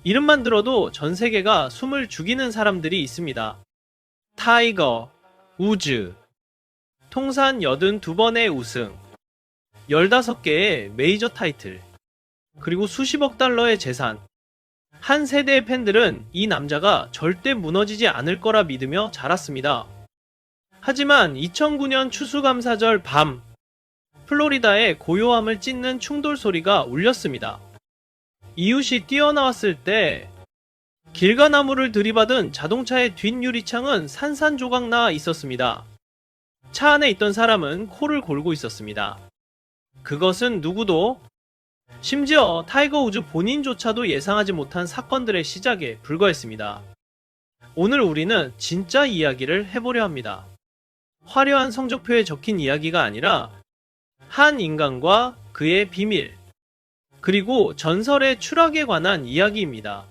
이름만 들어도 전 세계가 숨을 죽이는 사람들이 있습니다. 타이거, 우즈, 통산 82번의 우승, 15개의 메이저 타이틀, 그리고 수십억 달러의 재산. 한 세대의 팬들은 이 남자가 절대 무너지지 않을 거라 믿으며 자랐습니다. 하지만 2009년 추수감사절 밤, 플로리다의 고요함을 찢는 충돌 소리가 울렸습니다. 이웃이 뛰어나왔을 때 길과 나무를 들이받은 자동차의 뒷유리창은 산산조각 나 있었습니다. 차 안에 있던 사람은 코를 골고 있었습니다. 그것은 누구도, 심지어 타이거 우즈 본인조차도 예상하지 못한 사건들의 시작에 불과했습니다. 오늘 우리는 진짜 이야기를 해보려 합니다. 화려한 성적표에 적힌 이야기가 아니라 한 인간과 그의 비밀, 그리고 전설의 추락에 관한 이야기입니다.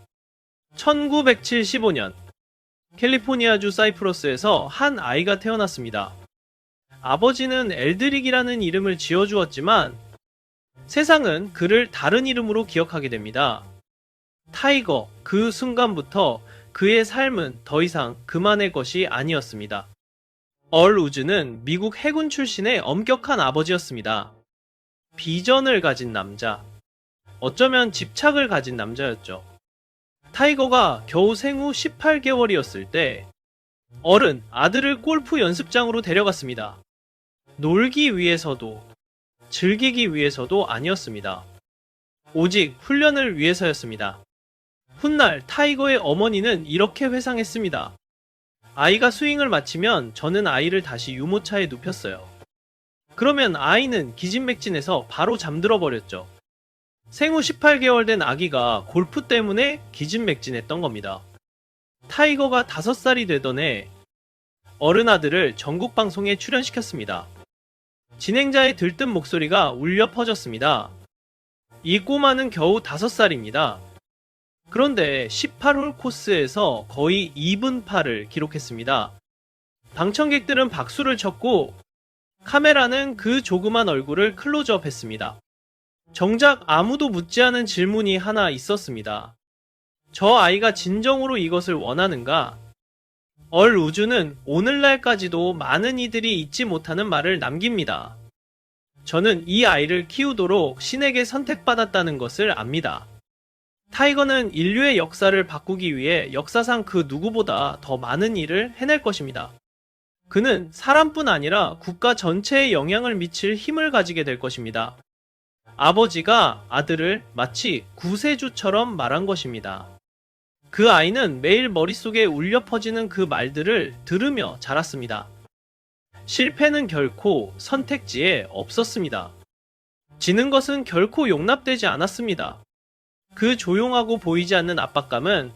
1975년 캘리포니아주 사이프러스에서 한 아이가 태어났습니다. 아버지는 엘드릭이라는 이름을 지어주었지만 세상은 그를 다른 이름으로 기억하게 됩니다. 타이거, 그 순간부터 그의 삶은 더 이상 그만의 것이 아니었습니다. 얼 우즈는 미국 해군 출신의 엄격한 아버지였습니다. 비전을 가진 남자, 어쩌면 집착을 가진 남자였죠. 타이거가 겨우 생후 18개월이었을 때 얼은 아들을 골프 연습장으로 데려갔습니다. 놀기 위해서도 즐기기 위해서도 아니었습니다. 오직 훈련을 위해서였습니다. 훗날 타이거의 어머니는 이렇게 회상했습니다. 아이가 스윙을 마치면 저는 아이를 다시 유모차에 눕혔어요. 그러면 아이는 기진맥진해서 바로 잠들어 버렸죠. 생후 18개월 된 아기가 골프 때문에 기진맥진했던 겁니다. 타이거가 5살이 되던 해 어른 아들을 전국 방송에 출연시켰습니다. 진행자의 들뜬 목소리가 울려 퍼졌습니다. 이 꼬마는 겨우 5살입니다. 그런데 18홀 코스에서 거의 2분 팔을 기록했습니다. 방청객들은 박수를 쳤고 카메라는 그 조그만 얼굴을 클로즈업 했습니다. 정작 아무도 묻지 않은 질문이 하나 있었습니다. 저 아이가 진정으로 이것을 원하는가? 얼 우즈는 오늘날까지도 많은 이들이 잊지 못하는 말을 남깁니다. 저는 이 아이를 키우도록 신에게 선택받았다는 것을 압니다. 타이거는 인류의 역사를 바꾸기 위해 역사상 그 누구보다 더 많은 일을 해낼 것입니다. 그는 사람뿐 아니라 국가 전체에 영향을 미칠 힘을 가지게 될 것입니다. 아버지가 아들을 마치 구세주처럼 말한 것입니다. 그 아이는 매일 머릿속에 울려 퍼지는 그 말들을 들으며 자랐습니다. 실패는 결코 선택지에 없었습니다. 지는 것은 결코 용납되지 않았습니다. 그 조용하고 보이지 않는 압박감은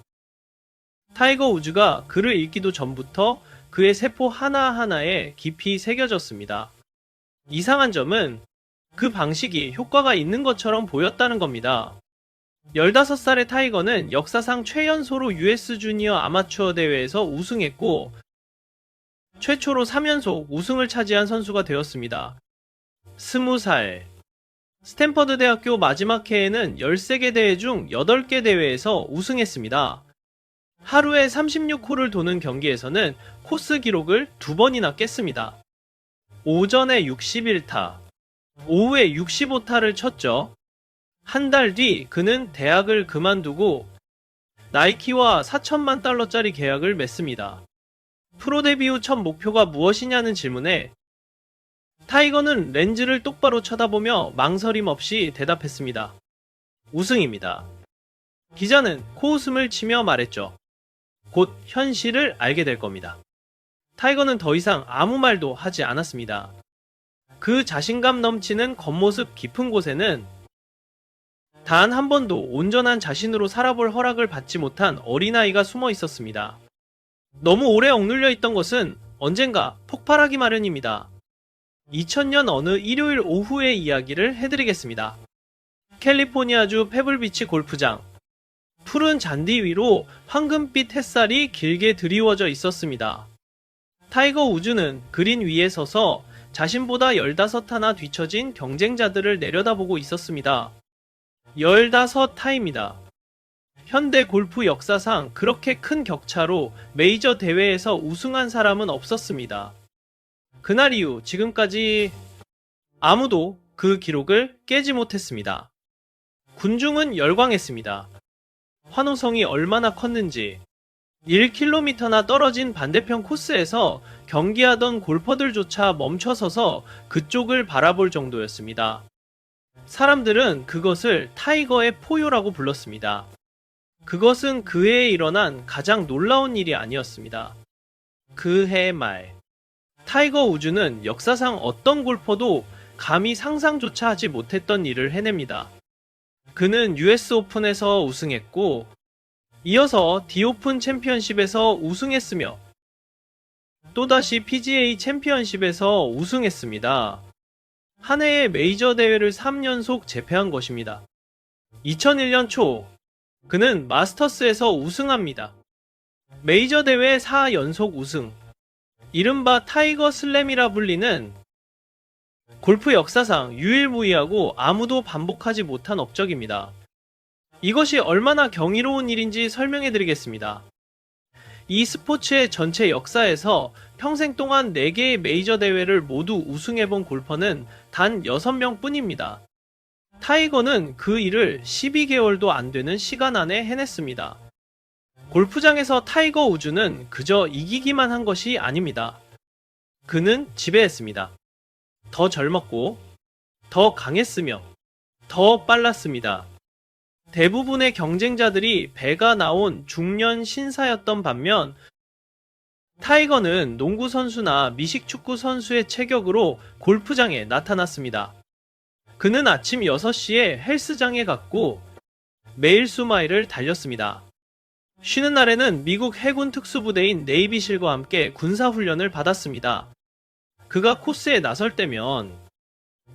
타이거 우즈가 글을 읽기도 전부터 그의 세포 하나하나에 깊이 새겨졌습니다. 이상한 점은 그 방식이 효과가 있는 것처럼 보였다는 겁니다. 15살의 타이거는 역사상 최연소로 US 주니어 아마추어 대회에서 우승했고 최초로 3연속 우승을 차지한 선수가 되었습니다. 20살 스탠퍼드 대학교 마지막 해에는 13개 대회 중 8개 대회에서 우승했습니다. 하루에 36홀을 도는 경기에서는 코스 기록을 2번이나 깼습니다. 오전에 61타, 오후에 65타를 쳤죠. 한 달 뒤 그는 대학을 그만두고 나이키와 4천만 달러짜리 계약을 맺습니다. 프로 데뷔 후 첫 목표가 무엇이냐는 질문에 타이거는 렌즈를 똑바로 쳐다보며 망설임 없이 대답했습니다. 우승입니다. 기자는 코웃음을 치며 말했죠. 곧 현실을 알게 될 겁니다. 타이거는 더 이상 아무 말도 하지 않았습니다. 그 자신감 넘치는 겉모습 깊은 곳에는 단 한 번도 온전한 자신으로 살아볼 허락을 받지 못한 어린아이가 숨어 있었습니다. 너무 오래 억눌려 있던 것은 언젠가 폭발하기 마련입니다. 2000년 어느 일요일 오후의 이야기를 해드리겠습니다. 캘리포니아주 페블비치 골프장. 푸른 잔디 위로 황금빛 햇살이 길게 드리워져 있었습니다. 타이거 우즈는 그린 위에 서서 자신보다 15타나 뒤처진 경쟁자들을 내려다보고 있었습니다. 15타입니다. 현대 골프 역사상 그렇게 큰 격차로 메이저 대회에서 우승한 사람은 없었습니다. 그날 이후 지금까지 아무도 그 기록을 깨지 못했습니다. 군중은 열광했습니다. 환호성이 얼마나 컸는지 1km나 떨어진 반대편 코스에서 경기하던 골퍼들조차 멈춰서서 그쪽을 바라볼 정도였습니다. 사람들은 그것을 타이거의 포효라고 불렀습니다. 그것은 그 해에 일어난 가장 놀라운 일이 아니었습니다. 그 해의 말, 타이거 우즈는 역사상 어떤 골퍼도 감히 상상조차 하지 못했던 일을 해냅니다. 그는 US 오픈에서 우승했고 이어서 디오픈 챔피언십에서 우승했으며 또다시 PGA 챔피언십에서 우승했습니다. 한 해의 메이저 대회를 3연속 제패한 것입니다. 2001년 초 그는 마스터스에서 우승합니다. 메이저 대회 4연속 우승, 이른바 타이거 슬램이라 불리는 골프 역사상 유일무이하고 아무도 반복하지 못한 업적입니다. 이것이 얼마나 경이로운 일인지 설명해 드리겠습니다. 이 스포츠의 전체 역사에서 평생 동안 4개의 메이저 대회를 모두 우승해본 골퍼는 단 6명 뿐입니다. 타이거는 그 일을 12개월도 안 되는 시간 안에 해냈습니다. 골프장에서 타이거 우즈는 그저 이기기만 한 것이 아닙니다. 그는 지배했습니다. 더 젊었고, 더 강했으며, 더 빨랐습니다. 대부분의 경쟁자들이 배가 나온 중년 신사였던 반면 타이거는 농구 선수나 미식축구 선수의 체격으로 골프장에 나타났습니다. 그는 아침 6시에 헬스장에 갔고 매일 수마일을 달렸습니다. 쉬는 날에는 미국 해군 특수부대인 네이비실과 함께 군사훈련을 받았습니다. 그가 코스에 나설 때면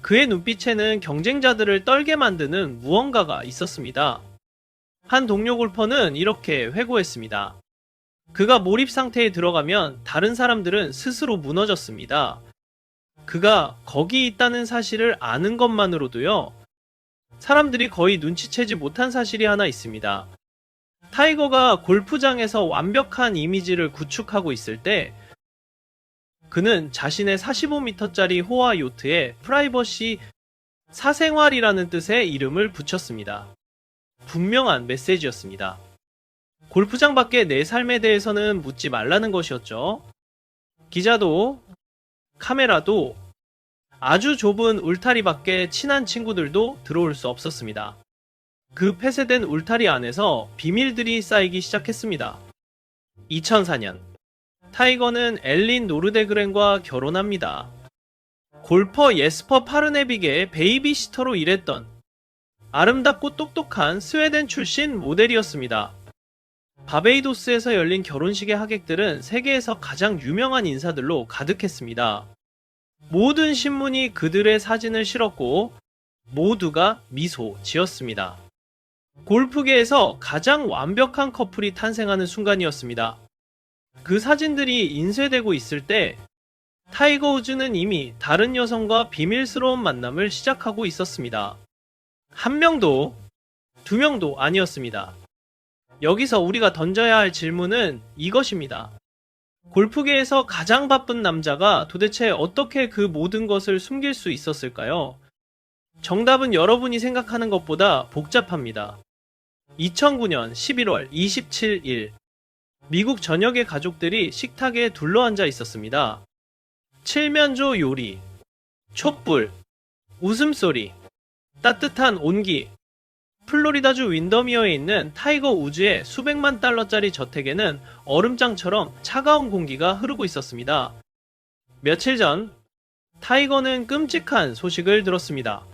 그의 눈빛에는 경쟁자들을 떨게 만드는 무언가가 있었습니다. 한 동료 골퍼는 이렇게 회고했습니다. 그가 몰입 상태에 들어가면 다른 사람들은 스스로 무너졌습니다. 그가 거기 있다는 사실을 아는 것만으로도요, 사람들이 거의 눈치채지 못한 사실이 하나 있습니다. 타이거가 골프장에서 완벽한 이미지를 구축하고 있을 때 그는 자신의 45m짜리 호화 요트에 프라이버시 사생활이라는 뜻의 이름을 붙였습니다. 분명한 메시지였습니다. 골프장 밖의 내 삶에 대해서는 묻지 말라는 것이었죠. 기자도 카메라도 아주 좁은 울타리 밖에 친한 친구들도 들어올 수 없었습니다. 그 폐쇄된 울타리 안에서 비밀들이 쌓이기 시작했습니다. 2004년 타이거는 엘린 노르데그렌과 결혼합니다. 골퍼 예스퍼 파르네빅의 베이비시터로 일했던 아름답고 똑똑한 스웨덴 출신 모델이었습니다. 바베이도스에서 열린 결혼식의 하객들은 세계에서 가장 유명한 인사들로 가득했습니다. 모든 신문이 그들의 사진을 실었고 모두가 미소 지었습니다. 골프계에서 가장 완벽한 커플이 탄생하는 순간이었습니다. 그 사진들이 인쇄되고 있을 때 타이거 우즈는 이미 다른 여성과 비밀스러운 만남을 시작하고 있었습니다. 한 명도, 두 명도 아니었습니다. 여기서 우리가 던져야 할 질문은 이것입니다. 골프계에서 가장 바쁜 남자가 도대체 어떻게 그 모든 것을 숨길 수 있었을까요? 정답은 여러분이 생각하는 것보다 복잡합니다. 2009년 11월 27일 미국 전역의 가족들이 식탁에 둘러앉아 있었습니다. 칠면조 요리, 촛불, 웃음소리, 따뜻한 온기. 플로리다주 윈더미어에 있는 타이거 우즈의 수백만 달러짜리 저택에는 얼음장처럼 차가운 공기가 흐르고 있었습니다. 며칠 전 타이거는 끔찍한 소식을 들었습니다.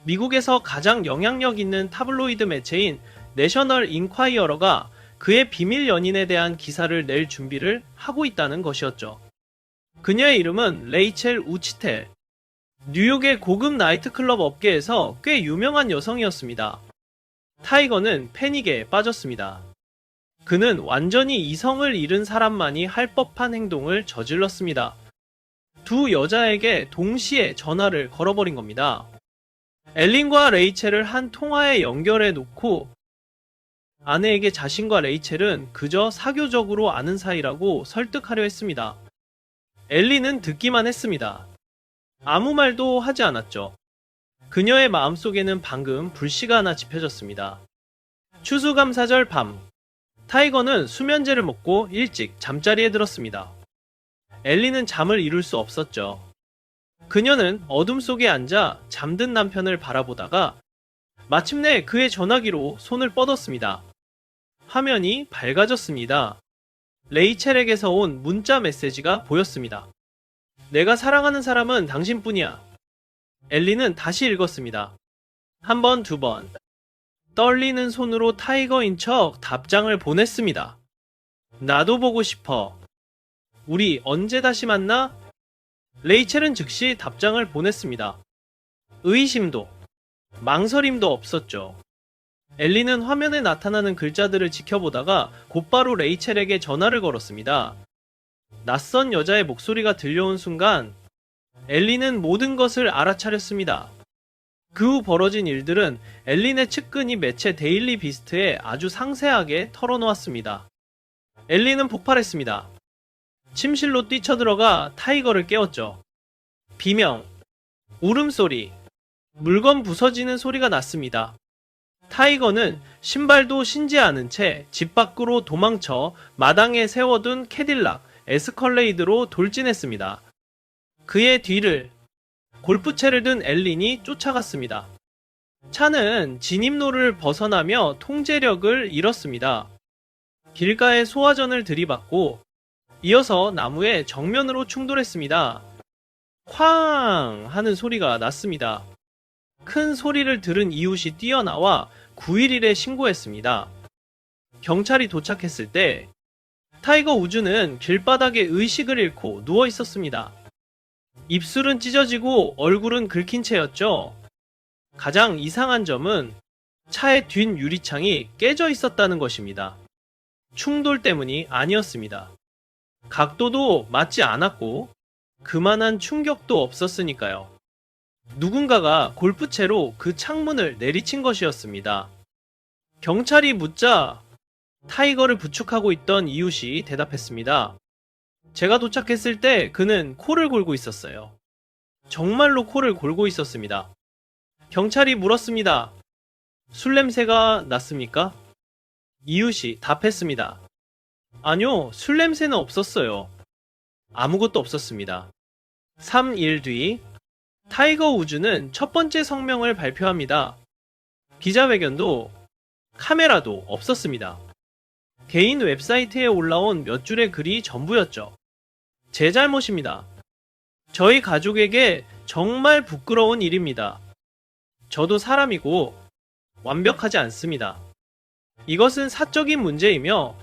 미국에서 가장 영향력 있는 타블로이드 매체인 내셔널 인콰이어러가 그의 비밀 연인에 대한 기사를 낼 준비를 하고 있다는 것이었죠. 그녀의 이름은 레이첼 우치텔. 뉴욕의 고급 나이트클럽 업계에서 꽤 유명한 여성이었습니다. 타이거는 패닉에 빠졌습니다. 그는 완전히 이성을 잃은 사람만이 할 법한 행동을 저질렀습니다. 두 여자에게 동시에 전화를 걸어버린 겁니다. 엘린과 레이첼을 한 통화에 연결해 놓고 아내에게 자신과 레이첼은 그저 사교적으로 아는 사이라고 설득하려 했습니다. 엘리는 듣기만 했습니다. 아무 말도 하지 않았죠. 그녀의 마음속에는 방금 불씨가 하나 지펴졌습니다. 추수감사절 밤, 타이거는 수면제를 먹고 일찍 잠자리에 들었습니다. 엘리는 잠을 이룰 수 없었죠. 그녀는 어둠 속에 앉아 잠든 남편을 바라보다가 마침내 그의 전화기로 손을 뻗었습니다. 화면이 밝아졌습니다. 레이첼에게서 온 문자 메시지가 보였습니다. 내가 사랑하는 사람은 당신뿐이야. 엘리는 다시 읽었습니다. 한 번, 두 번. 떨리는 손으로 타이거인 척 답장을 보냈습니다. 나도 보고 싶어. 우리 언제 다시 만나? 레이첼은 즉시 답장을 보냈습니다. 의심도, 망설임도 없었죠. 엘리는 화면에 나타나는 글자들을 지켜보다가 곧바로 레이첼에게 전화를 걸었습니다. 낯선 여자의 목소리가 들려온 순간 엘리는 모든 것을 알아차렸습니다. 그 후 벌어진 일들은 엘린의 측근이 매체 데일리 비스트에 아주 상세하게 털어놓았습니다. 엘리는 폭발했습니다. 침실로 뛰쳐들어가 타이거를 깨웠죠. 비명, 울음소리, 물건 부서지는 소리가 났습니다. 타이거는 신발도 신지 않은 채 집 밖으로 도망쳐 마당에 세워둔 캐딜락, 에스컬레이드로 돌진했습니다. 그의 뒤를 골프채를 든 엘린이 쫓아갔습니다. 차는 진입로를 벗어나며 통제력을 잃었습니다. 길가에 소화전을 들이받고 이어서 나무에 정면으로 충돌했습니다. 쾅 하는 소리가 났습니다. 큰 소리를 들은 이웃이 뛰어나와 911에 신고했습니다. 경찰이 도착했을 때 타이거 우즈는 길바닥에 의식을 잃고 누워 있었습니다. 입술은 찢어지고 얼굴은 긁힌 채였죠. 가장 이상한 점은 차의 뒷 유리창이 깨져 있었다는 것입니다. 충돌 때문이 아니었습니다. 각도도 맞지 않았고 그만한 충격도 없었으니까요. 누군가가 골프채로 그 창문을 내리친 것이었습니다. 경찰이 묻자 타이거를 부축하고 있던 이웃이 대답했습니다. 제가 도착했을 때 그는 코를 골고 있었어요. 정말로 코를 골고 있었습니다. 경찰이 물었습니다. 술 냄새가 났습니까? 이웃이 답했습니다. 아니요, 술 냄새는 없었어요. 아무것도 없었습니다. 3일 뒤 타이거 우즈는 첫 번째 성명을 발표합니다. 기자회견도 카메라도 없었습니다. 개인 웹사이트에 올라온 몇 줄의 글이 전부였죠. 제 잘못입니다. 저희 가족에게 정말 부끄러운 일입니다. 저도 사람이고 완벽하지 않습니다. 이것은 사적인 문제이며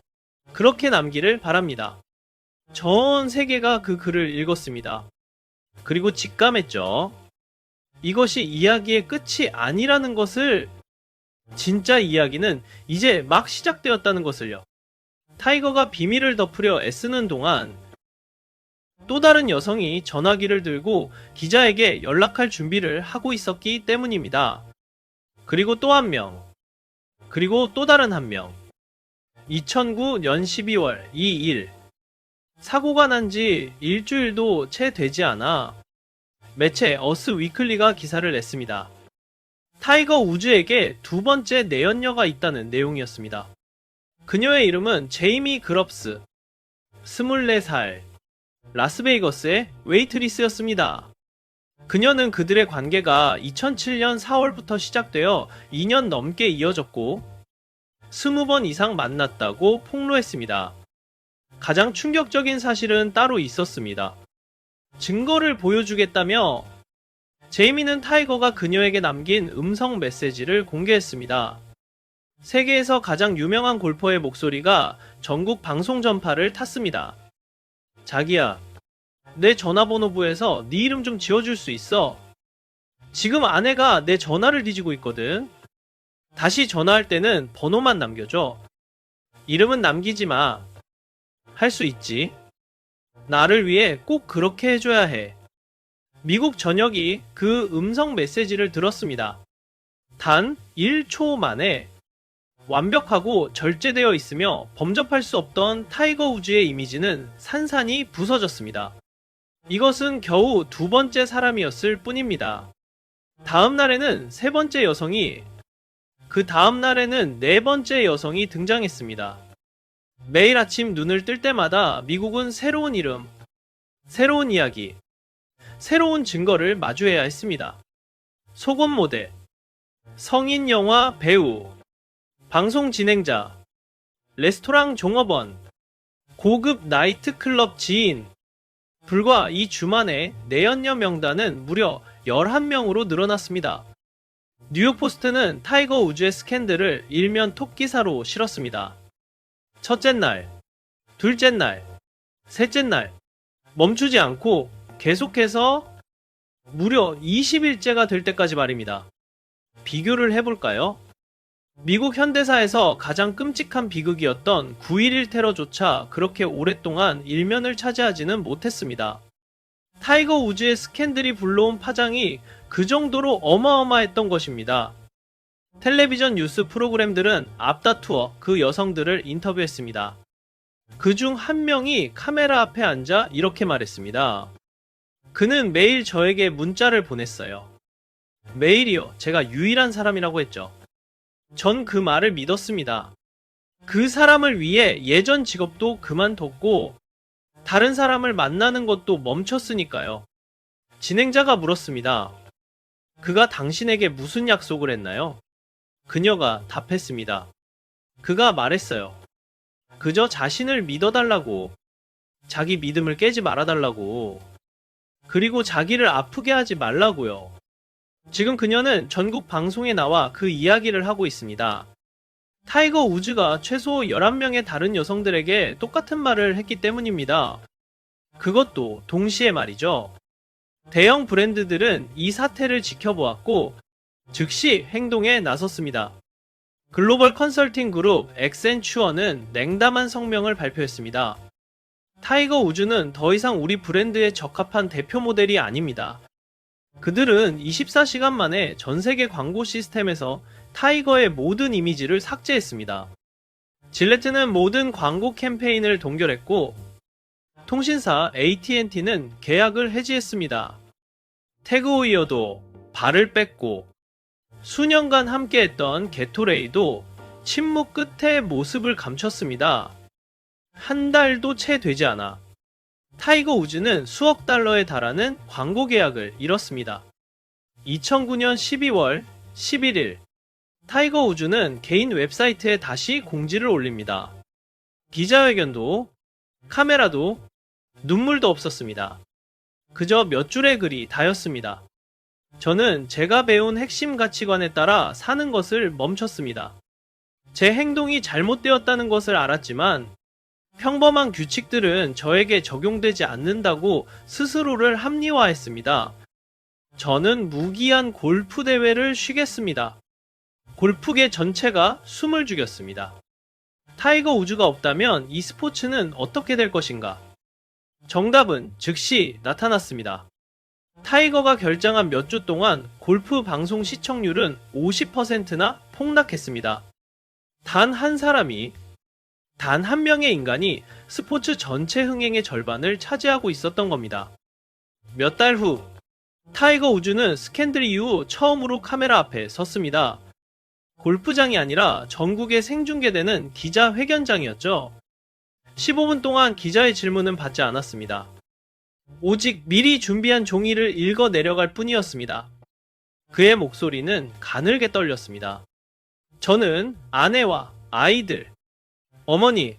그렇게 남기를 바랍니다. 전 세계가 그 글을 읽었습니다. 그리고 직감했죠. 이것이 이야기의 끝이 아니라는 것을, 진짜 이야기는 이제 막 시작되었다는 것을요. 타이거가 비밀을 덮으려 애쓰는 동안 또 다른 여성이 전화기를 들고 기자에게 연락할 준비를 하고 있었기 때문입니다. 그리고 또 한 명, 그리고 또 다른 한 명. 2009년 12월 2일, 사고가 난 지 일주일도 채 되지 않아 매체 어스 위클리가 기사를 냈습니다. 타이거 우즈에게 두 번째 내연녀가 있다는 내용이었습니다. 그녀의 이름은 제이미 그럽스, 24살, 라스베이거스의 웨이트리스였습니다. 그녀는 그들의 관계가 2007년 4월부터 시작되어 2년 넘게 이어졌고 20번 이상 만났다고 폭로했습니다. 가장 충격적인 사실은 따로 있었습니다. 증거를 보여주겠다며 제이미는 타이거가 그녀에게 남긴 음성 메시지를 공개했습니다. 세계에서 가장 유명한 골퍼의 목소리가 전국 방송 전파를 탔습니다. 자기야, 내 전화번호부에서 네 이름 좀 지워줄 수 있어? 지금 아내가 내 전화를 뒤지고 있거든. 다시 전화할 때는 번호만 남겨줘. 이름은 남기지 마. 할 수 있지. 나를 위해 꼭 그렇게 해줘야 해. 미국 전역이 그 음성 메시지를 들었습니다. 단 1초 만에 완벽하고 절제되어 있으며 범접할 수 없던 타이거 우즈의 이미지는 산산이 부서졌습니다. 이것은 겨우 두 번째 사람이었을 뿐입니다. 다음 날에는 세 번째 여성이, 그 다음 날에는 네 번째 여성이 등장했습니다. 매일 아침 눈을 뜰 때마다 미국은 새로운 이름, 새로운 이야기, 새로운 증거를 마주해야 했습니다. 속옷 모델, 성인 영화 배우, 방송 진행자, 레스토랑 종업원, 고급 나이트클럽 지인. 불과 2주 만에 내연녀 명단은 무려 11명으로 늘어났습니다. 뉴욕포스트는 타이거 우즈의 스캔들을 일면 톱기사로 실었습니다. 첫째 날, 둘째 날, 셋째 날, 멈추지 않고 계속해서 무려 20일째가 될 때까지 말입니다. 비교를 해볼까요? 미국 현대사에서 가장 끔찍한 비극이었던 9.11 테러조차 그렇게 오랫동안 일면을 차지하지는 못했습니다. 타이거 우즈의 스캔들이 불러온 파장이 그 정도로 어마어마했던 것입니다. 텔레비전 뉴스 프로그램들은 앞다투어 그 여성들을 인터뷰했습니다. 그중 한 명이 카메라 앞에 앉아 이렇게 말했습니다. 그는 매일 저에게 문자를 보냈어요. 매일이요. 제가 유일한 사람이라고 했죠. 전 그 말을 믿었습니다. 그 사람을 위해 예전 직업도 그만뒀고 다른 사람을 만나는 것도 멈췄으니까요. 진행자가 물었습니다. 그가 당신에게 무슨 약속을 했나요? 그녀가 답했습니다. 그가 말했어요. 그저 자신을 믿어달라고, 자기 믿음을 깨지 말아달라고, 그리고 자기를 아프게 하지 말라고요. 지금 그녀는 전국 방송에 나와 그 이야기를 하고 있습니다. 타이거 우즈가 최소 11명의 다른 여성들에게 똑같은 말을 했기 때문입니다. 그것도 동시에 말이죠. 대형 브랜드들은 이 사태를 지켜보았고 즉시 행동에 나섰습니다. 글로벌 컨설팅 그룹 엑센추어는 냉담한 성명을 발표했습니다. 타이거 우즈는 더 이상 우리 브랜드에 적합한 대표 모델이 아닙니다. 그들은 24시간 만에 전 세계 광고 시스템에서 타이거의 모든 이미지를 삭제했습니다. 질레트는 모든 광고 캠페인을 동결했고 통신사 AT&T는 계약을 해지했습니다. 태그 호이어도 발을 뺐고 수년간 함께했던 게토레이도 침묵 끝에 모습을 감췄습니다. 한 달도 채 되지 않아 타이거 우즈는 수억 달러에 달하는 광고 계약을 이뤘습니다. 2009년 12월 11일 타이거 우즈는 개인 웹사이트에 다시 공지를 올립니다. 기자회견도 카메라도 눈물도 없었습니다. 그저 몇 줄의 글이 다였습니다. 저는 제가 배운 핵심 가치관에 따라 사는 것을 멈췄습니다. 제 행동이 잘못되었다는 것을 알았지만 평범한 규칙들은 저에게 적용되지 않는다고 스스로를 합리화했습니다. 저는 무기한 골프 대회를 쉬겠습니다. 골프계 전체가 숨을 죽였습니다. 타이거 우즈가 없다면 이 스포츠는 어떻게 될 것인가? 정답은 즉시 나타났습니다. 타이거가 결장한 몇 주 동안 골프 방송 시청률은 50%나 폭락했습니다. 단 한 사람이, 단 한 명의 인간이 스포츠 전체 흥행의 절반을 차지하고 있었던 겁니다. 몇 달 후, 타이거 우즈는 스캔들 이후 처음으로 카메라 앞에 섰습니다. 골프장이 아니라 전국에 생중계되는 기자회견장이었죠. 15분 동안 기자의 질문은 받지 않았습니다. 오직 미리 준비한 종이를 읽어 내려갈 뿐이었습니다. 그의 목소리는 가늘게 떨렸습니다. 저는 아내와 아이들, 어머니,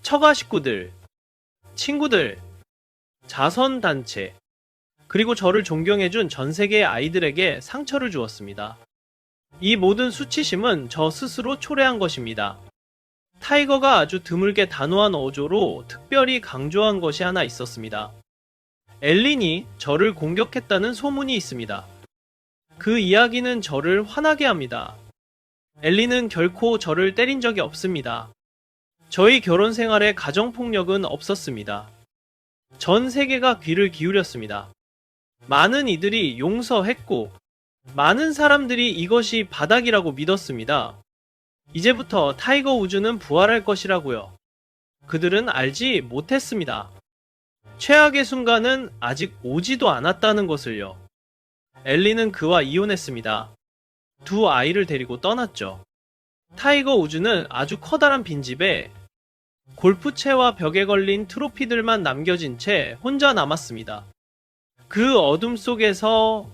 처가 식구들, 친구들, 자선단체, 그리고 저를 존경해준 전 세계의 아이들에게 상처를 주었습니다. 이 모든 수치심은 저 스스로 초래한 것입니다. 타이거가 아주 드물게 단호한 어조로 특별히 강조한 것이 하나 있었습니다. 엘린이 저를 공격했다는 소문이 있습니다. 그 이야기는 저를 화나게 합니다. 엘린은 결코 저를 때린 적이 없습니다. 저희 결혼 생활에 가정폭력은 없었습니다. 전 세계가 귀를 기울였습니다. 많은 이들이 용서했고 많은 사람들이 이것이 바닥이라고 믿었습니다. 이제부터 타이거 우즈는 부활할 것이라고요. 그들은 알지 못했습니다. 최악의 순간은 아직 오지도 않았다는 것을요. 엘리는 그와 이혼했습니다. 두 아이를 데리고 떠났죠. 타이거 우즈는 아주 커다란 빈집에 골프채와 벽에 걸린 트로피들만 남겨진 채 혼자 남았습니다. 그 어둠 속에서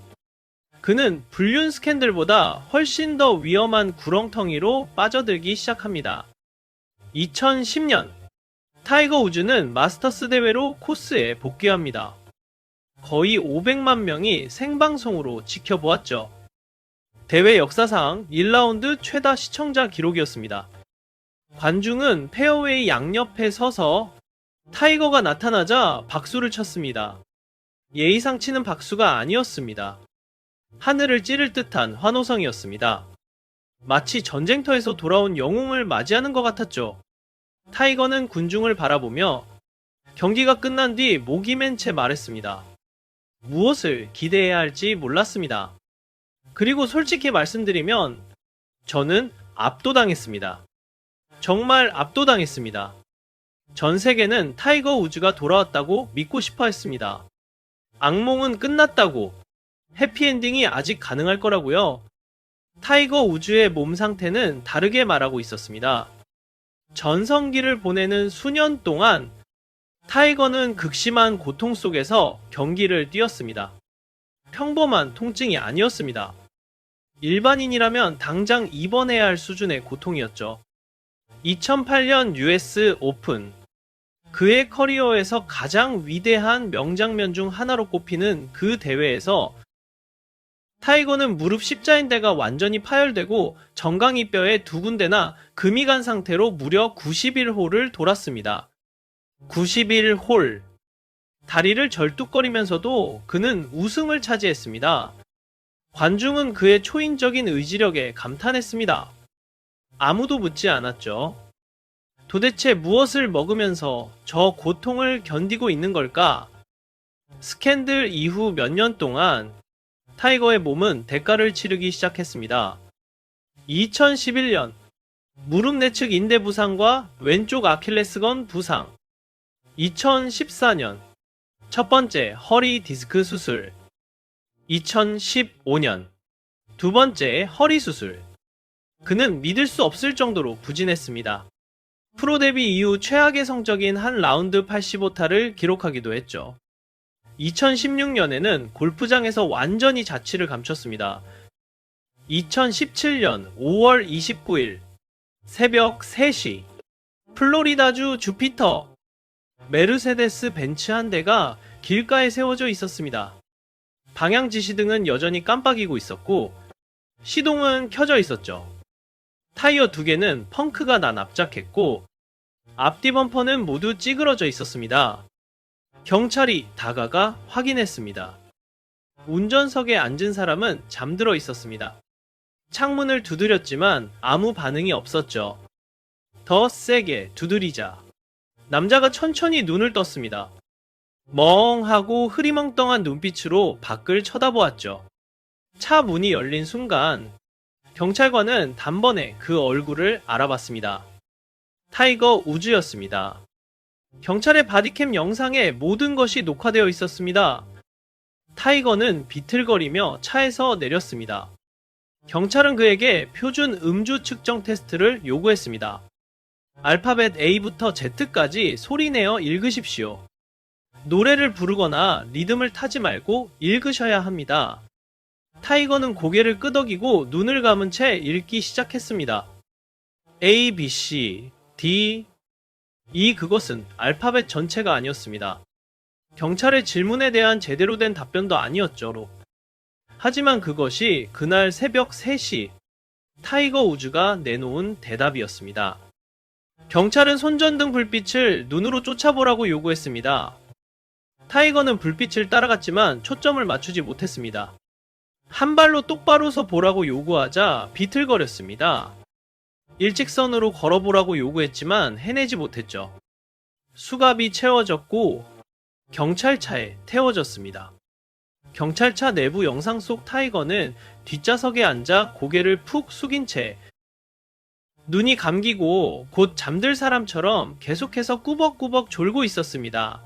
그는 불륜 스캔들보다 훨씬 더 위험한 구렁텅이로 빠져들기 시작합니다. 2010년 타이거 우즈는 마스터스 대회로 코스에 복귀합니다. 거의 500만 명이 생방송으로 지켜보았죠. 대회 역사상 1라운드 최다 시청자 기록이었습니다. 관중은 페어웨이 양옆에 서서 타이거가 나타나자 박수를 쳤습니다. 예의상 치는 박수가 아니었습니다. 하늘을 찌를 듯한 환호성이었습니다. 마치 전쟁터에서 돌아온 영웅을 맞이하는 것 같았죠. 타이거는 군중을 바라보며 경기가 끝난 뒤 목이 맨 채 말했습니다. 무엇을 기대해야 할지 몰랐습니다. 그리고 솔직히 말씀드리면 저는 압도당했습니다. 정말 압도당했습니다. 전 세계는 타이거 우즈가 돌아왔다고 믿고 싶어 했습니다. 악몽은 끝났다고, 해피엔딩이 아직 가능할 거라고요. 타이거 우즈의 몸 상태는 다르게 말하고 있었습니다. 전성기를 보내는 수년 동안 타이거는 극심한 고통 속에서 경기를 뛰었습니다. 평범한 통증이 아니었습니다. 일반인이라면 당장 입원해야 할 수준의 고통이었죠. 2008년 US 오픈. 그의 커리어에서 가장 위대한 명장면 중 하나로 꼽히는 그 대회에서 타이거는 무릎 십자인대가 완전히 파열되고 정강이뼈에 두 군데나 금이 간 상태로 무려 91홀을 돌았습니다. 91홀. 다리를 절뚝거리면서도 그는 우승을 차지했습니다. 관중은 그의 초인적인 의지력에 감탄했습니다. 아무도 묻지 않았죠. 도대체 무엇을 먹으면서 저 고통을 견디고 있는 걸까? 스캔들 이후 몇 년 동안 타이거의 몸은 대가를 치르기 시작했습니다. 2011년 무릎 내측 인대 부상과 왼쪽 아킬레스건 부상. 2014년 첫 번째 허리 디스크 수술. 2015년 두 번째 허리 수술. 그는 믿을 수 없을 정도로 부진했습니다. 프로 데뷔 이후 최악의 성적인 한 라운드 85타를 기록하기도 했죠. 2016년에는 골프장에서 완전히 자취를 감췄습니다. 2017년 5월 29일 새벽 3시 플로리다주 주피터 메르세데스 벤츠 한 대가 길가에 세워져 있었습니다. 방향 지시등은 여전히 깜빡이고 있었고 시동은 켜져 있었죠. 타이어 두 개는 펑크가 나 납작했고 앞뒤 범퍼는 모두 찌그러져 있었습니다. 경찰이 다가가 확인했습니다. 운전석에 앉은 사람은 잠들어 있었습니다. 창문을 두드렸지만 아무 반응이 없었죠. 더 세게 두드리자 남자가 천천히 눈을 떴습니다. 멍하고 흐리멍덩한 눈빛으로 밖을 쳐다보았죠. 차 문이 열린 순간 경찰관은 단번에 그 얼굴을 알아봤습니다. 타이거 우즈였습니다. 경찰의 바디캠 영상에 모든 것이 녹화되어 있었습니다. 타이거는 비틀거리며 차에서 내렸습니다. 경찰은 그에게 표준 음주 측정 테스트를 요구했습니다. 알파벳 A부터 Z까지 소리내어 읽으십시오. 노래를 부르거나 리듬을 타지 말고 읽으셔야 합니다. 타이거는 고개를 끄덕이고 눈을 감은 채 읽기 시작했습니다. A, B, C, D, 그것은 알파벳 전체가 아니었습니다. 경찰의 질문에 대한 제대로 된 답변도 아니었죠. 하지만 그것이 그날 새벽 3시 타이거 우즈가 내놓은 대답이었습니다. 경찰은 손전등 불빛을 눈으로 쫓아보라고 요구했습니다. 타이거는 불빛을 따라갔지만 초점을 맞추지 못했습니다. 한 발로 똑바로 서 보라고 요구하자 비틀거렸습니다. 일직선으로 걸어보라고 요구했지만 해내지 못했죠. 수갑이 채워졌고 경찰차에 태워졌습니다. 경찰차 내부 영상 속 타이거는 뒷좌석에 앉아 고개를 푹 숙인 채 눈이 감기고 곧 잠들 사람처럼 계속해서 꾸벅꾸벅 졸고 있었습니다.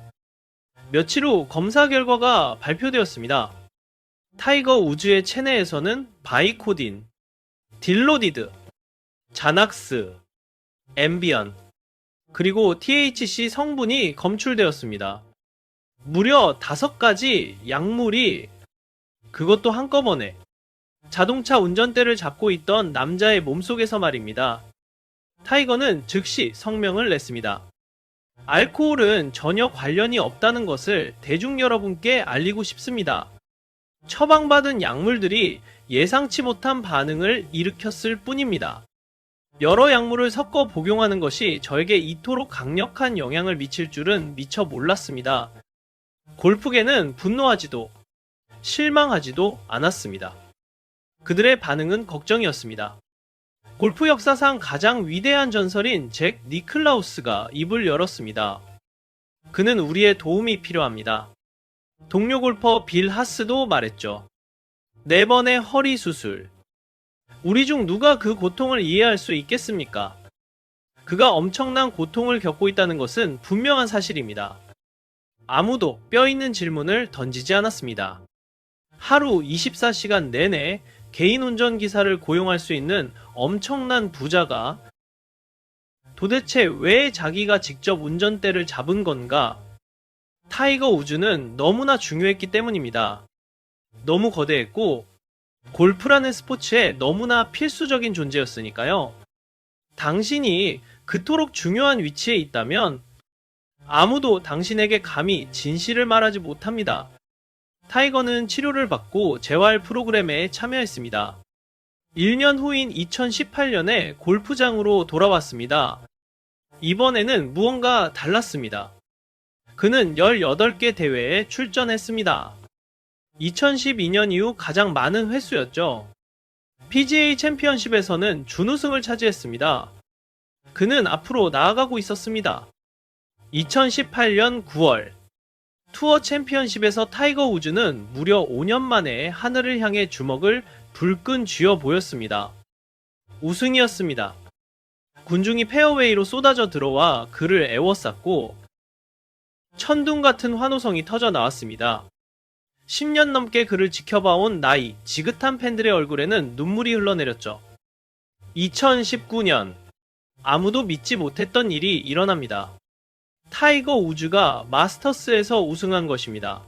며칠 후 검사 결과가 발표되었습니다. 타이거 우즈의 체내에서는 바이코딘, 딜로디드, 자낙스, 앰비언, 그리고 THC 성분이 검출되었습니다. 무려 5가지 약물이, 그것도 한꺼번에 자동차 운전대를 잡고 있던 남자의 몸속에서 말입니다. 타이거는 즉시 성명을 냈습니다. 알코올은 전혀 관련이 없다는 것을 대중 여러분께 알리고 싶습니다. 처방받은 약물들이 예상치 못한 반응을 일으켰을 뿐입니다. 여러 약물을 섞어 복용하는 것이 저에게 이토록 강력한 영향을 미칠 줄은 미처 몰랐습니다. 골프계는 분노하지도 실망하지도 않았습니다. 그들의 반응은 걱정이었습니다. 골프 역사상 가장 위대한 전설인 잭 니클라우스가 입을 열었습니다. 그는 우리의 도움이 필요합니다. 동료 골퍼 빌 하스도 말했죠. 4번의 허리 수술. 우리 중 누가 그 고통을 이해할 수 있겠습니까? 그가 엄청난 고통을 겪고 있다는 것은 분명한 사실입니다. 아무도 뼈 있는 질문을 던지지 않았습니다. 하루 24시간 내내 개인 운전기사를 고용할 수 있는 엄청난 부자가 도대체 왜 자기가 직접 운전대를 잡은 건가? 타이거 우즈는 너무나 중요했기 때문입니다. 너무 거대했고 골프라는 스포츠에 너무나 필수적인 존재였으니까요. 당신이 그토록 중요한 위치에 있다면 아무도 당신에게 감히 진실을 말하지 못합니다. 타이거는 치료를 받고 재활 프로그램에 참여했습니다. 1년 후인 2018년에 골프장으로 돌아왔습니다. 이번에는 무언가 달랐습니다. 그는 18개 대회에 출전했습니다. 2012년 이후 가장 많은 횟수였죠. PGA 챔피언십에서는 준우승을 차지했습니다. 그는 앞으로 나아가고 있었습니다. 2018년 9월 투어 챔피언십에서 타이거 우즈는 무려 5년 만에 하늘을 향해 주먹을 불끈 쥐어 보였습니다. 우승이었습니다. 군중이 페어웨이로 쏟아져 들어와 그를 애워쌌고 천둥 같은 환호성이 터져 나왔습니다. 10년 넘게 그를 지켜봐온 나이, 지긋한 팬들의 얼굴에는 눈물이 흘러내렸죠. 2019년 아무도 믿지 못했던 일이 일어납니다. 타이거 우즈가 마스터스에서 우승한 것입니다.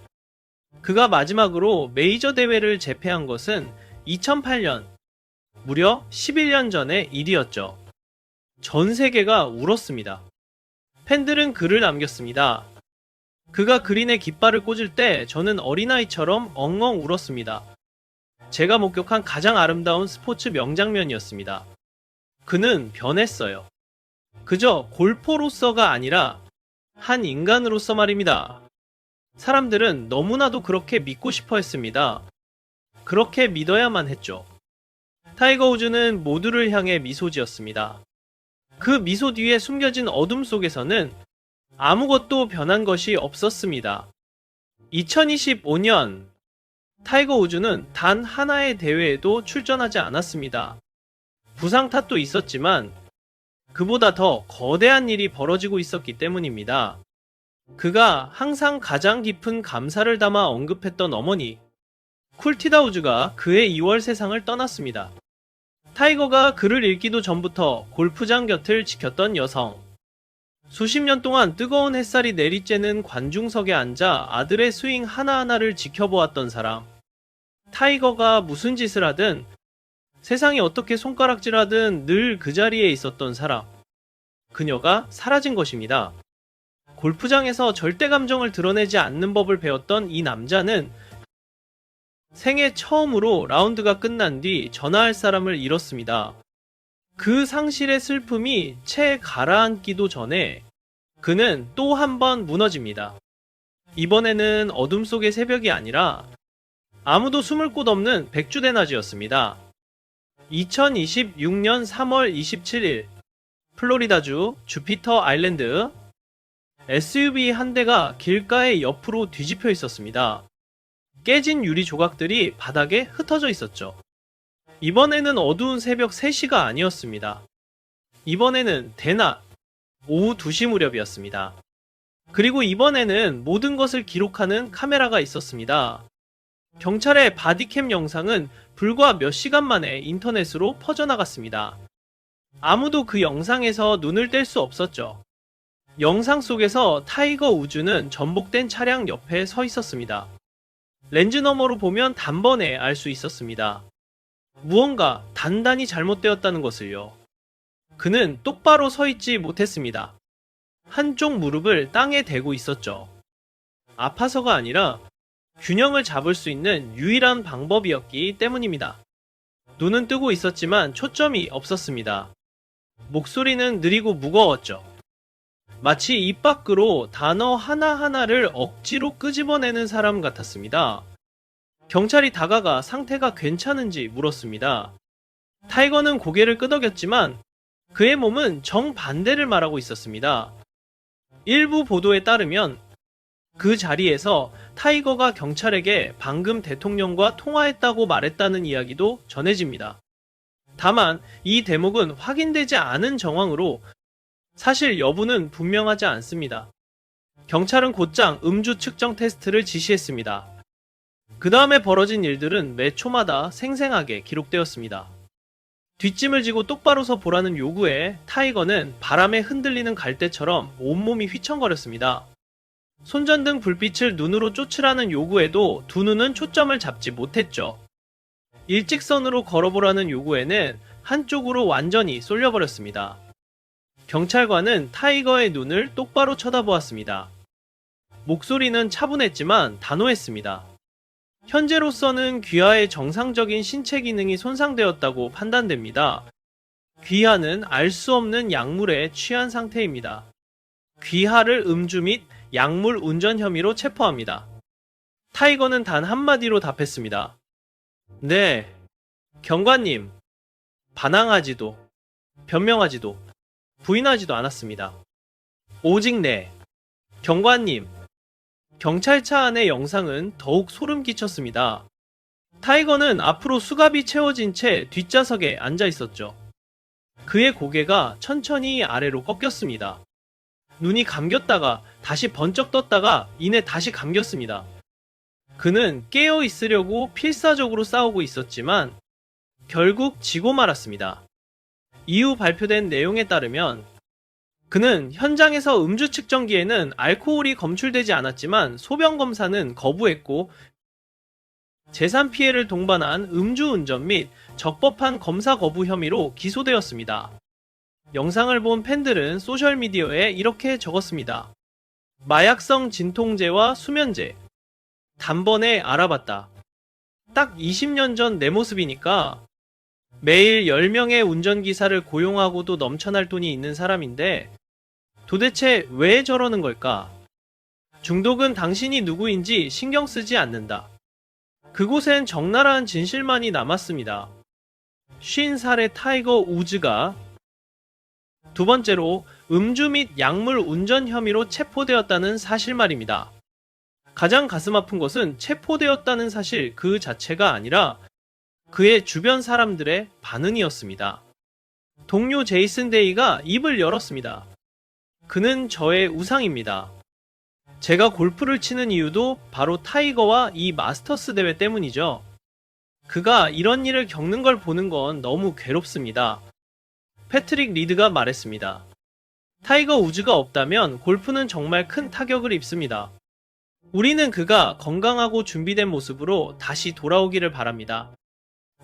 그가 마지막으로 메이저 대회를 제패한 것은 2008년, 무려 11년 전의 일이었죠. 전 세계가 울었습니다. 팬들은 글을 남겼습니다. 그가 그린에 깃발을 꽂을 때 저는 어린아이처럼 엉엉 울었습니다. 제가 목격한 가장 아름다운 스포츠 명장면이었습니다. 그는 변했어요. 그저 골퍼로서가 아니라 한 인간으로서 말입니다. 사람들은 너무나도 그렇게 믿고 싶어 했습니다. 그렇게 믿어야만 했죠. 타이거 우즈는 모두를 향해 미소 지었습니다. 그 미소 뒤에 숨겨진 어둠 속에서는 아무것도 변한 것이 없었습니다. 2025년 타이거 우즈는 단 하나의 대회에도 출전하지 않았습니다. 부상 탓도 있었지만 그보다 더 거대한 일이 벌어지고 있었기 때문입니다. 그가 항상 가장 깊은 감사를 담아 언급했던 어머니 쿨티다 우즈가 그해 2월 세상을 떠났습니다. 타이거가 글을 읽기도 전부터 골프장 곁을 지켰던 여성, 수십 년 동안 뜨거운 햇살이 내리쬐는 관중석에 앉아 아들의 스윙 하나하나를 지켜보았던 사람, 타이거가 무슨 짓을 하든 세상이 어떻게 손가락질하든 늘 그 자리에 있었던 사람, 그녀가 사라진 것입니다. 골프장에서 절대 감정을 드러내지 않는 법을 배웠던 이 남자는 생애 처음으로 라운드가 끝난 뒤 전화할 사람을 잃었습니다. 그 상실의 슬픔이 채 가라앉기도 전에 그는 또 한 번 무너집니다. 이번에는 어둠 속의 새벽이 아니라 아무도 숨을 곳 없는 백주대낮이었습니다. 2026년 3월 27일 플로리다주 주피터 아일랜드 SUV 한 대가 길가의 옆으로 뒤집혀 있었습니다. 깨진 유리 조각들이 바닥에 흩어져 있었죠. 이번에는 어두운 새벽 3시가 아니었습니다. 이번에는 대낮 오후 2시 무렵이었습니다. 그리고 이번에는 모든 것을 기록하는 카메라가 있었습니다. 경찰의 바디캠 영상은 불과 몇 시간 만에 인터넷으로 퍼져나갔습니다. 아무도 그 영상에서 눈을 뗄 수 없었죠. 영상 속에서 타이거 우즈는 전복된 차량 옆에 서 있었습니다. 렌즈 너머로 보면 단번에 알 수 있었습니다. 무언가 단단히 잘못되었다는 것을요. 그는 똑바로 서 있지 못했습니다. 한쪽 무릎을 땅에 대고 있었죠. 아파서가 아니라 균형을 잡을 수 있는 유일한 방법이었기 때문입니다. 눈은 뜨고 있었지만 초점이 없었습니다. 목소리는 느리고 무거웠죠. 마치 입 밖으로 단어 하나하나를 억지로 끄집어내는 사람 같았습니다. 경찰이 다가가 상태가 괜찮은지 물었습니다. 타이거는 고개를 끄덕였지만 그의 몸은 정반대를 말하고 있었습니다. 일부 보도에 따르면 그 자리에서 타이거가 경찰에게 방금 대통령과 통화했다고 말했다는 이야기도 전해집니다. 다만 이 대목은 확인되지 않은 정황으로 사실 여부는 분명하지 않습니다. 경찰은 곧장 음주 측정 테스트를 지시했습니다. 그 다음에 벌어진 일들은 매 초마다 생생하게 기록되었습니다. 뒷짐을 지고 똑바로 서 보라는 요구에 타이거는 바람에 흔들리는 갈대처럼 온몸이 휘청거렸습니다. 손전등 불빛을 눈으로 쫓으라는 요구에도 두 눈은 초점을 잡지 못했죠. 일직선으로 걸어보라는 요구에는 한쪽으로 완전히 쏠려버렸습니다. 경찰관은 타이거의 눈을 똑바로 쳐다보았습니다. 목소리는 차분했지만 단호했습니다. 현재로서는 귀하의 정상적인 신체 기능이 손상되었다고 판단됩니다. 귀하는 알 수 없는 약물에 취한 상태입니다. 귀하를 음주 및 약물 운전 혐의로 체포합니다. 타이거는 단 한마디로 답했습니다. 네, 경관님. 반항하지도, 변명하지도, 부인하지도 않았습니다. 오직 네, 경관님. 경찰차 안의 영상은 더욱 소름 끼쳤습니다. 타이거는 앞으로 수갑이 채워진 채 뒷좌석에 앉아 있었죠. 그의 고개가 천천히 아래로 꺾였습니다. 눈이 감겼다가 다시 번쩍 떴다가 이내 다시 감겼습니다. 그는 깨어 있으려고 필사적으로 싸우고 있었지만 결국 지고 말았습니다. 이후 발표된 내용에 따르면 그는 현장에서 음주 측정기에는 알코올이 검출되지 않았지만 소변 검사는 거부했고 재산 피해를 동반한 음주운전 및 적법한 검사 거부 혐의로 기소되었습니다. 영상을 본 팬들은 소셜미디어에 이렇게 적었습니다. 마약성 진통제와 수면제. 단번에 알아봤다. 딱 20년 전 내 모습이니까 매일 10명의 운전기사를 고용하고도 넘쳐날 돈이 있는 사람인데 도대체 왜 저러는 걸까? 중독은 당신이 누구인지 신경 쓰지 않는다. 그곳엔 적나라한 진실만이 남았습니다. 50살의 타이거 우즈가 두 번째로 음주 및 약물 운전 혐의로 체포되었다는 사실 말입니다. 가장 가슴 아픈 것은 체포되었다는 사실 그 자체가 아니라 그의 주변 사람들의 반응이었습니다. 동료 제이슨 데이가 입을 열었습니다. 그는 저의 우상입니다. 제가 골프를 치는 이유도 바로 타이거와 이 마스터스 대회 때문이죠. 그가 이런 일을 겪는 걸 보는 건 너무 괴롭습니다. 패트릭 리드가 말했습니다. 타이거 우즈가 없다면 골프는 정말 큰 타격을 입습니다. 우리는 그가 건강하고 준비된 모습으로 다시 돌아오기를 바랍니다.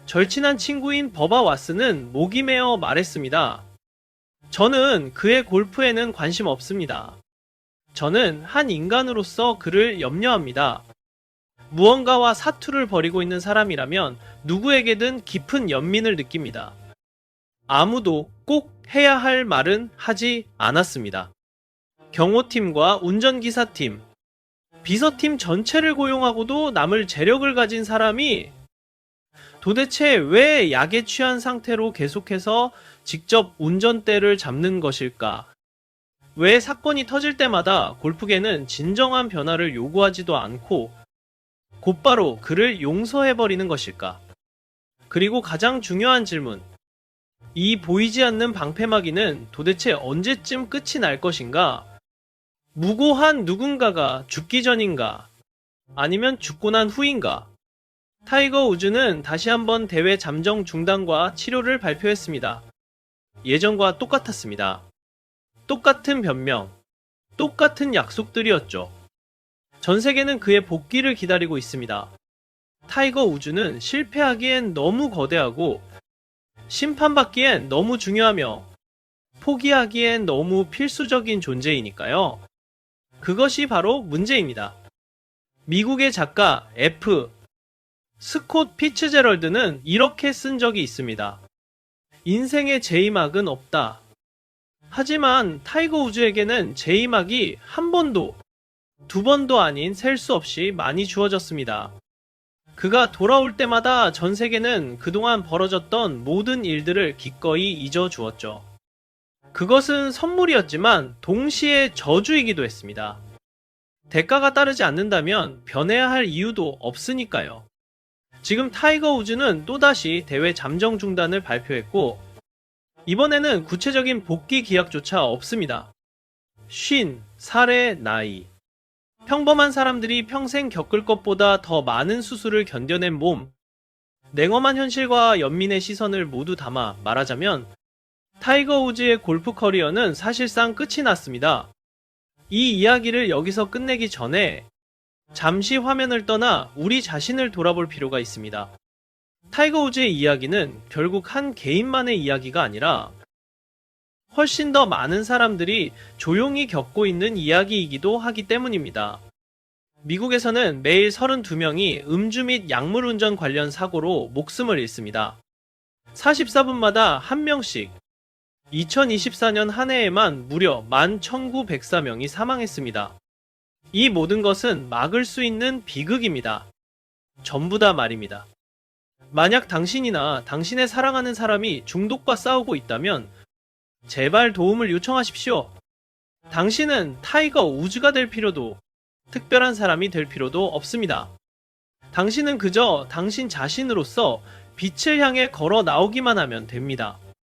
절친한 친구인 버바 와스는 목이 메어 말했습니다. 저는 그의 골프에는 관심 없습니다. 저는 한 인간으로서 그를 염려합니다. 무언가와 사투를 벌이고 있는 사람이라면 누구에게든 깊은 연민을 느낍니다. 아무도 꼭 해야 할 말은 하지 않았습니다. 경호팀과 운전기사팀, 비서팀 전체를 고용하고도 남을 재력을 가진 사람이 도대체 왜 약에 취한 상태로 계속해서 직접 운전대를 잡는 것일까? 왜 사건이 터질 때마다 골프계는 진정한 변화를 요구하지도 않고 곧바로 그를 용서해버리는 것일까? 그리고 가장 중요한 질문. 이 보이지 않는 방패막이는 도대체 언제쯤 끝이 날 것인가? 무고한 누군가가 죽기 전인가? 아니면 죽고 난 후인가? 타이거 우즈는 다시 한번 대회 잠정 중단과 치료를 발표했습니다. 예전과 똑같았습니다. 똑같은 변명, 똑같은 약속들이었죠. 전 세계는 그의 복귀를 기다리고 있습니다. 타이거 우즈는 실패하기엔 너무 거대하고 심판받기엔 너무 중요하며 포기하기엔 너무 필수적인 존재이니까요. 그것이 바로 문제입니다. 미국의 작가 F. 스콧 피츠제럴드는 이렇게 쓴 적이 있습니다. 인생의 제2막은 없다. 하지만 타이거 우즈에게는 제2막이 한 번도, 두 번도 아닌 셀 수 없이 많이 주어졌습니다. 그가 돌아올 때마다 전 세계는 그동안 벌어졌던 모든 일들을 기꺼이 잊어주었죠. 그것은 선물이었지만 동시에 저주이기도 했습니다. 대가가 따르지 않는다면 변해야 할 이유도 없으니까요. 지금 타이거 우즈는 또다시 대회 잠정 중단을 발표했고 이번에는 구체적인 복귀 기약조차 없습니다. 50살의 나이. 평범한 사람들이 평생 겪을 것보다 더 많은 수술을 견뎌낸 몸. 냉엄한 현실과 연민의 시선을 모두 담아 말하자면 타이거 우즈의 골프 커리어는 사실상 끝이 났습니다. 이 이야기를 여기서 끝내기 전에 잠시 화면을 떠나 우리 자신을 돌아볼 필요가 있습니다. 타이거 우즈의 이야기는 결국 한 개인만의 이야기가 아니라 훨씬 더 많은 사람들이 조용히 겪고 있는 이야기이기도 하기 때문입니다. 미국에서는 매일 32명이 음주 및 약물 운전 관련 사고로 목숨을 잃습니다. 44분마다 1명씩. 2024년 한 해에만 무려 11,904명이 사망했습니다. 이 모든 것은 막을 수 있는 비극입니다. 전부 다 말입니다. 만약 당신이나 당신의 사랑하는 사람이 중독과 싸우고 있다면 제발 도움을 요청하십시오. 당신은 타이거 우즈가 될 필요도 특별한 사람이 될 필요도 없습니다. 당신은 그저 당신 자신으로서 빛을 향해 걸어 나오기만 하면 됩니다.